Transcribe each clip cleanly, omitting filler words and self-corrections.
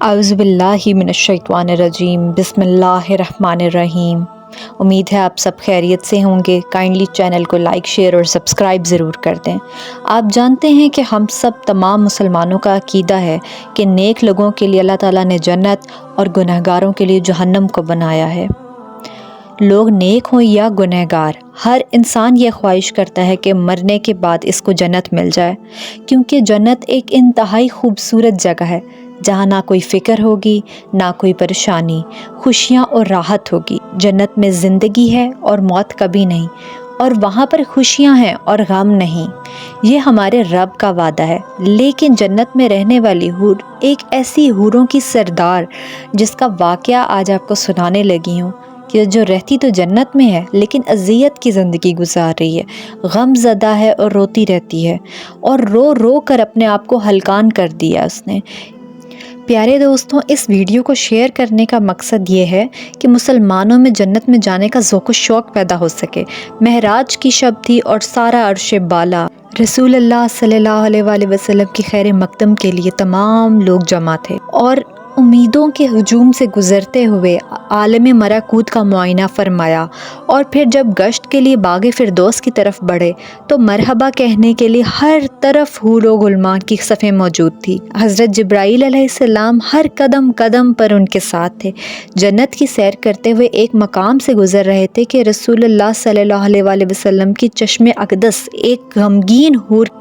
اعوذ باللہ من الشیطان الرجیم بسم اللہ الرحمن الرحیم۔ امید ہے آپ سب خیریت سے ہوں گے۔ کائنڈلی چینل کو لائک، شیئر اور سبسکرائب ضرور کر دیں۔ آپ جانتے ہیں کہ ہم سب تمام مسلمانوں کا عقیدہ ہے کہ نیک لوگوں کے لیے اللہ تعالیٰ نے جنت اور گنہگاروں کے لیے جہنم کو بنایا ہے۔ لوگ نیک ہوں یا گنہگار، ہر انسان یہ خواہش کرتا ہے کہ مرنے کے بعد اس کو جنت مل جائے، کیونکہ جنت ایک انتہائی خوبصورت جگہ ہے جہاں نہ کوئی فکر ہوگی، نہ کوئی پریشانی، خوشیاں اور راحت ہوگی۔ جنت میں زندگی ہے اور موت کبھی نہیں، اور وہاں پر خوشیاں ہیں اور غم نہیں۔ یہ ہمارے رب کا وعدہ ہے۔ لیکن جنت میں رہنے والی حور ایک ایسی حوروں کی سردار جس کا واقعہ آج آپ کو سنانے لگی ہوں، کہ جو رہتی تو جنت میں ہے لیکن اذیت کی زندگی گزار رہی ہے، غم زدہ ہے اور روتی رہتی ہے، اور رو رو کر اپنے آپ کو ہلکان کر دیا اس نے۔ پیارے دوستوں، اس ویڈیو کو شیئر کرنے کا مقصد یہ ہے کہ مسلمانوں میں جنت میں جانے کا ذوق و شوق پیدا ہو سکے۔ معراج کی شب تھی اور سارا عرش بالا رسول اللہ صلی اللہ علیہ وآلہ وسلم کی خیر مقدم کے لیے تمام لوگ جمع تھے، اور امیدوں کے ہجوم سے گزرتے ہوئے عالم ملکوت کا معائنہ فرمایا، اور پھر جب گشت کے لیے باغ فردوس کی طرف بڑھے تو مرحبا کہنے کے لیے ہر طرف حور و غلمان کی صفیں موجود تھی۔ حضرت جبرائیل علیہ السلام ہر قدم قدم پر ان کے ساتھ تھے۔ جنت کی سیر کرتے ہوئے ایک مقام سے گزر رہے تھے کہ رسول اللہ صلی اللہ علیہ وآلہ وسلم کی چشم اقدس ایک غمگین حور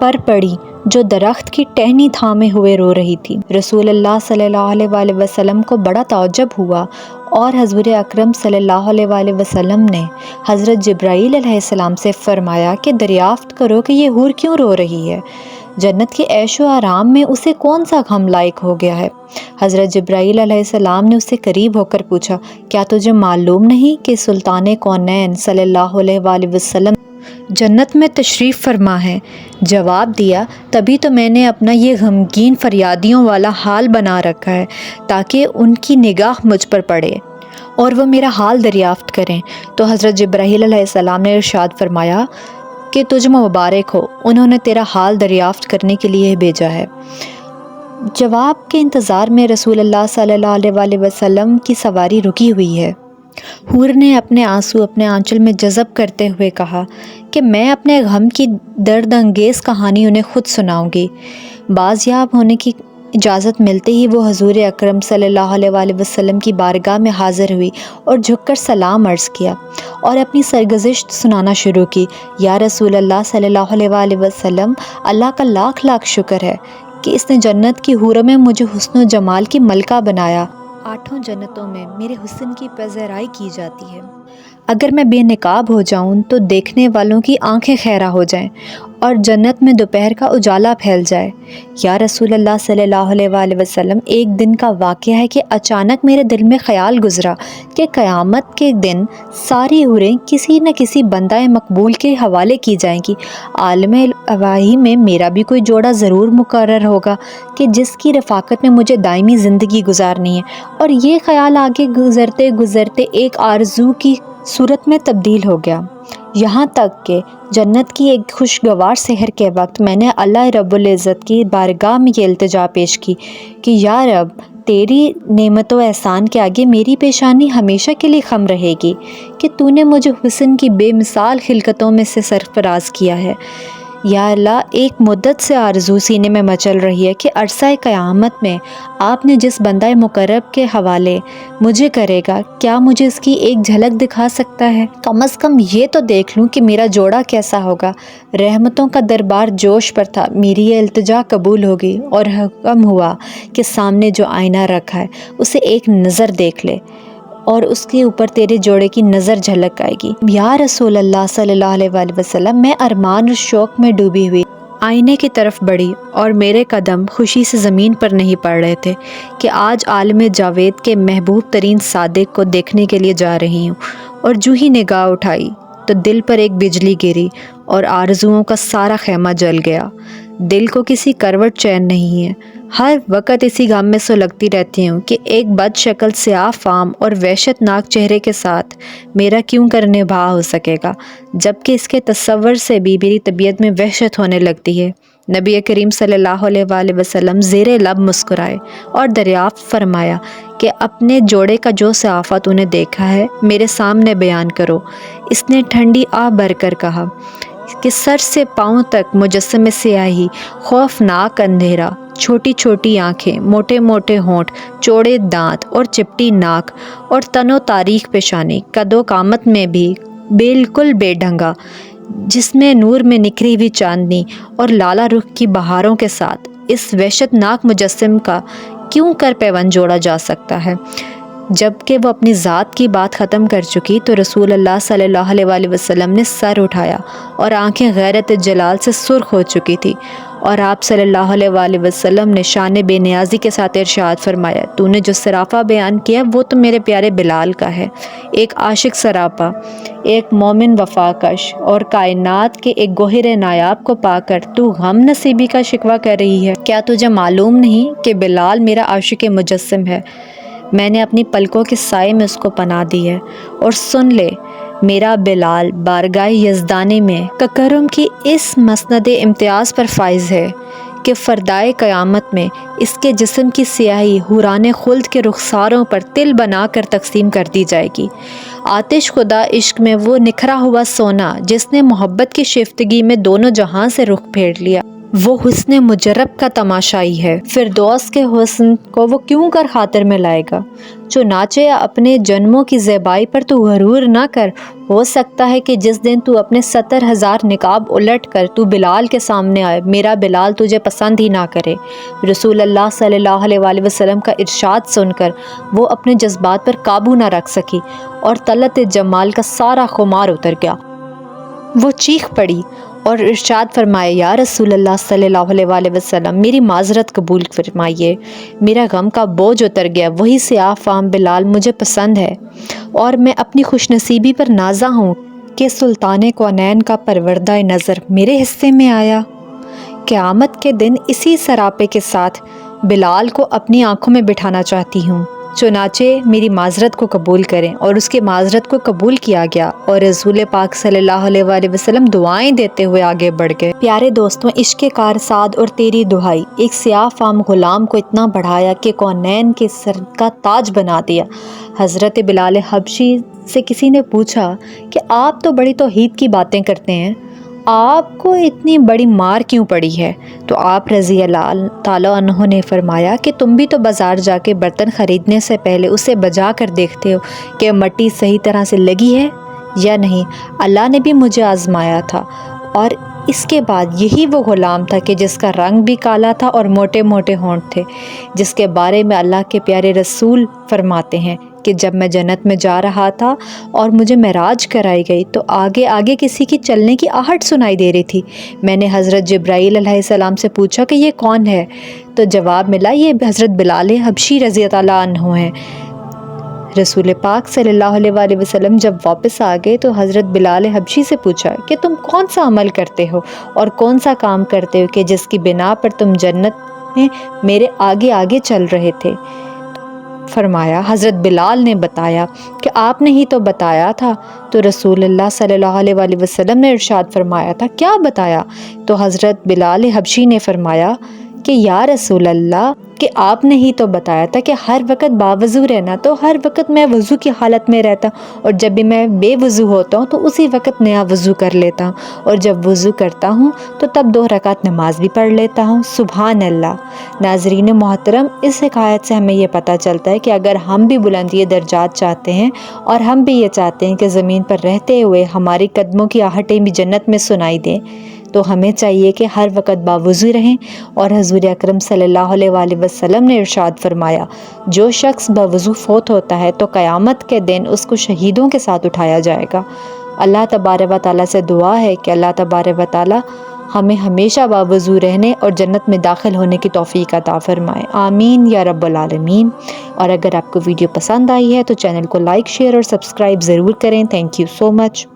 پر پڑی جو درخت کی ٹہنی تھامے ہوئے رو رہی تھی۔ رسول اللہ صلی اللہ علیہ وآلہ وسلم کو بڑا تعجب ہوا، اور حضور اکرم صلی اللہ علیہ وآلہ وسلم نے حضرت جبرائیل علیہ السلام سے فرمایا کہ دریافت کرو کہ یہ حور کیوں رو رہی ہے، جنت کے عیش و آرام میں اسے کون سا غم لائق ہو گیا ہے۔ حضرت جبرائیل علیہ السلام نے اسے قریب ہو کر پوچھا، کیا تجھے معلوم نہیں کہ سلطان کونین صلی اللہ علیہ وآلہ وسلم جنت میں تشریف فرما ہے؟ جواب دیا، تبھی تو میں نے اپنا یہ غمگین فریادیوں والا حال بنا رکھا ہے تاکہ ان کی نگاہ مجھ پر پڑے اور وہ میرا حال دریافت کریں۔ تو حضرت جبرائیل علیہ السلام نے ارشاد فرمایا کہ تجھ مبارک ہو، انہوں نے تیرا حال دریافت کرنے کے لیے بھیجا ہے۔ جواب کے انتظار میں رسول اللہ صلی اللہ علیہ وآلہ وسلم کی سواری رکی ہوئی ہے۔ حور نے اپنے آنسو اپنے آنچل میں جذب کرتے ہوئے کہا کہ میں اپنے غم کی درد انگیز کہانی انہیں خود سناؤں گی۔ بازیاب ہونے کی اجازت ملتے ہی وہ حضور اکرم صلی اللہ علیہ وآلہ وسلم کی بارگاہ میں حاضر ہوئی اور جھک کر سلام عرض کیا اور اپنی سرگزشت سنانا شروع کی۔ یا رسول اللہ صلی اللہ علیہ وآلہ وسلم، اللہ کا لاکھ لاکھ شکر ہے کہ اس نے جنت کی حوروں میں مجھے حسن و جمال کی ملکہ بنایا۔ 8 جنتوں میں میرے حسن کی پذیرائی کی جاتی ہے۔ اگر میں بے نقاب ہو جاؤں تو دیکھنے والوں کی آنکھیں خیرہ ہو جائیں اور جنت میں دوپہر کا اجالا پھیل جائے۔ یا رسول اللہ صلی اللہ علیہ وآلہ وسلم، ایک دن کا واقعہ ہے کہ اچانک میرے دل میں خیال گزرا کہ قیامت کے دن ساری حوریں کسی نہ کسی بندہ مقبول کے حوالے کی جائیں گی۔ عالم الارواح میں میرا بھی کوئی جوڑا ضرور مقرر ہوگا کہ جس کی رفاقت میں مجھے دائمی زندگی گزارنی ہے، اور یہ خیال آگے گزرتے گزرتے ایک آرزو کی صورت میں تبدیل ہو گیا، یہاں تک کہ جنت کی ایک خوشگوار سحر کے وقت میں نے اللہ رب العزت کی بارگاہ میں یہ التجا پیش کی کہ یا رب، تیری نعمت و احسان کے آگے میری پیشانی ہمیشہ کے لیے خم رہے گی کہ تو نے مجھے حسن کی بے مثال خلقتوں میں سے سرفراز کیا ہے۔ یا اللہ، ایک مدت سے آرزو سینے میں مچل رہی ہے کہ عرصہ قیامت میں آپ نے جس بندہ مقرب کے حوالے مجھے کرے گا، کیا مجھے اس کی ایک جھلک دکھا سکتا ہے؟ کم از کم یہ تو دیکھ لوں کہ میرا جوڑا کیسا ہوگا۔ رحمتوں کا دربار جوش پر تھا، میری یہ التجا قبول ہوگی اور حکم ہوا کہ سامنے جو آئینہ رکھا ہے اسے ایک نظر دیکھ لے اور اس کے اوپر تیرے جوڑے کی نظر جھلک آئے گی۔ یا رسول اللہ صلی اللہ علیہ وآلہ وسلم، میں ارمان اور شوق میں ڈوبی ہوئی آئینے کی طرف بڑھی اور میرے قدم خوشی سے زمین پر نہیں پڑ رہے تھے کہ آج عالم جاوید کے محبوب ترین صادق کو دیکھنے کے لیے جا رہی ہوں، اور جو ہی نگاہ اٹھائی تو دل پر ایک بجلی گری اور آرزوؤں کا سارا خیمہ جل گیا۔ دل کو کسی کروٹ چین نہیں ہے، ہر وقت اسی غم میں سلگتی رہتی ہوں کہ ایک بد شکل سیاہ فام اور وحشت ناک چہرے کے ساتھ میرا کیوں کر نبھا ہو سکے گا، جبکہ اس کے تصور سے بھی میری طبیعت میں وحشت ہونے لگتی ہے۔ نبی کریم صلی اللہ علیہ وسلم زیر لب مسکرائے اور دریافت فرمایا کہ اپنے جوڑے کا جو صحافہ تو نے دیکھا ہے میرے سامنے بیان کرو۔ اس نے ٹھنڈی آہ بھر کر کہا کہ سر سے پاؤں تک مجسمے سیاہی، خوفناک اندھیرا، چھوٹی چھوٹی آنکھیں، موٹے موٹے ہونٹ، چوڑے دانت اور چپٹی ناک اور تن و تاریک پیشانی، قد و قامت میں بھی بالکل بے ڈھنگا، جس میں نور میں نکھری ہوئی چاندنی اور لالا رخ کی بہاروں کے ساتھ اس وحشت ناک مجسم کا کیوں کر پیوند جوڑا جا سکتا ہے؟ جب کہ وہ اپنی ذات کی بات ختم کر چکی تو رسول اللہ صلی اللہ علیہ وسلم نے سر اٹھایا اور آنکھیں غیرت جلال سے سرخ ہو چکی تھی، اور آپ صلی اللہ علیہ وسلم نے شان بے نیازی کے ساتھ ارشاد فرمایا، تو نے جو سراپا بیان کیا وہ تو میرے پیارے بلال کا ہے، ایک عاشق سراپا، ایک مومن وفاکش، اور کائنات کے ایک گوہر نایاب کو پا کر تو غم نصیبی کا شکوہ کر رہی ہے۔ کیا تجھے معلوم نہیں کہ بلال میرا عاشق مجسم ہے؟ میں نے اپنی پلکوں کے سائے میں اس کو پناہ دی ہے، اور سن لے میرا بلال بارگاہ یزدانی میں تکرم کی اس مسند امتیاز پر فائز ہے کہ فردائے قیامت میں اس کے جسم کی سیاہی حوران خلد کے رخساروں پر تل بنا کر تقسیم کر دی جائے گی۔ آتش خدا عشق میں وہ نکھرا ہوا سونا جس نے محبت کی شیفتگی میں دونوں جہاں سے رخ پھیر لیا، وہ حسن مجرب کا تماشائی ہے، فردوس کے حسن کو وہ کیوں کر خاطر میں لائے گا؟ چنانچہ اپنے جنموں کی زیبائی پر تو غرور نہ کر، ہو سکتا ہے کہ جس دن تو اپنے 70,000 نقاب الٹ کر تو بلال کے سامنے آئے، میرا بلال تجھے پسند ہی نہ کرے۔ رسول اللہ صلی اللہ علیہ وسلم کا ارشاد سن کر وہ اپنے جذبات پر قابو نہ رکھ سکی اور طلعت جمال کا سارا خمار اتر گیا۔ وہ چیخ پڑی اور ارشاد فرمائے، یا رسول اللہ صلی اللہ علیہ وسلم، میری معذرت قبول فرمائیے، میرا غم کا بوجھ اتر گیا، وہی سیاہ فام بلال مجھے پسند ہے، اور میں اپنی خوش نصیبی پر نازا ہوں کہ سلطان کونین کا پروردہ نظر میرے حصے میں آیا۔ قیامت کے دن اسی سراپے کے ساتھ بلال کو اپنی آنکھوں میں بٹھانا چاہتی ہوں، چنانچہ میری معذرت کو قبول کریں۔ اور اس کی معذرت کو قبول کیا گیا، اور رسول پاک صلی اللہ علیہ وسلم دعائیں دیتے ہوئے آگے بڑھ گئے۔ پیارے دوستوں، عشق کارساد اور تیری دہائی ایک سیاہ فام غلام کو اتنا بڑھایا کہ کونین کے سر کا تاج بنا دیا۔ حضرت بلال حبشی سے کسی نے پوچھا کہ آپ تو بڑی توحید کی باتیں کرتے ہیں، آپ کو اتنی بڑی مار کیوں پڑی ہے؟ تو آپ رضی اللہ تعالیٰ عنہ نے فرمایا کہ تم بھی تو بازار جا کے برتن خریدنے سے پہلے اسے بجا کر دیکھتے ہو کہ مٹی صحیح طرح سے لگی ہے یا نہیں۔ اللہ نے بھی مجھے آزمایا تھا، اور اس کے بعد یہی وہ غلام تھا کہ جس کا رنگ بھی کالا تھا اور موٹے موٹے ہونٹ تھے، جس کے بارے میں اللہ کے پیارے رسول فرماتے ہیں کہ جب میں جنت میں جا رہا تھا اور مجھے معراج کرائی گئی تو آگے آگے کسی کی چلنے کی آہٹ سنائی دے رہی تھی۔ میں نے حضرت جبرائیل علیہ السلام سے پوچھا کہ یہ کون ہے؟ تو جواب ملا، یہ حضرت بلال حبشی رضی اللہ عنہ ہیں۔ رسول پاک صلی اللہ علیہ وسلم جب واپس آ گئے تو حضرت بلال حبشی سے پوچھا کہ تم کون سا عمل کرتے ہو اور کون سا کام کرتے ہو کہ جس کی بنا پر تم جنت میں میرے آگے آگے چل رہے تھے؟ فرمایا، حضرت بلال نے بتایا کہ آپ نے ہی تو بتایا تھا۔ تو رسول اللہ صلی اللہ علیہ وسلم نے ارشاد فرمایا تھا، کیا بتایا؟ تو حضرت بلال حبشی نے فرمایا کہ یا رسول اللہ، کہ آپ نے ہی تو بتایا تھا کہ ہر وقت باوضو رہنا، تو ہر وقت میں وضو کی حالت میں رہتا ہوں، اور جب بھی میں بے وضو ہوتا ہوں تو اسی وقت نیا وضو کر لیتا ہوں، اور جب وضو کرتا ہوں تو تب 2 رکعت نماز بھی پڑھ لیتا ہوں۔ سبحان اللہ۔ ناظرین محترم، اس حکایت سے ہمیں یہ پتہ چلتا ہے کہ اگر ہم بھی بلندی درجات چاہتے ہیں اور ہم بھی یہ چاہتے ہیں کہ زمین پر رہتے ہوئے ہماری قدموں کی آہٹیں بھی جنت میں سنائی دیں، تو ہمیں چاہیے کہ ہر وقت باوضو رہیں، اور حضور اکرم صلی اللہ علیہ وسلم نے ارشاد فرمایا، جو شخص باوضو فوت ہوتا ہے تو قیامت کے دن اس کو شہیدوں کے ساتھ اٹھایا جائے گا۔ اللہ تبارک و تعالیٰ سے دعا ہے کہ اللہ تبارک و تعالیٰ ہمیں ہمیشہ باوضو رہنے اور جنت میں داخل ہونے کی توفیق عطا فرمائے، آمین یا رب العالمین۔ اور اگر آپ کو ویڈیو پسند آئی ہے تو چینل کو لائک، شیئر اور سبسکرائب ضرور کریں۔ Thank you so much.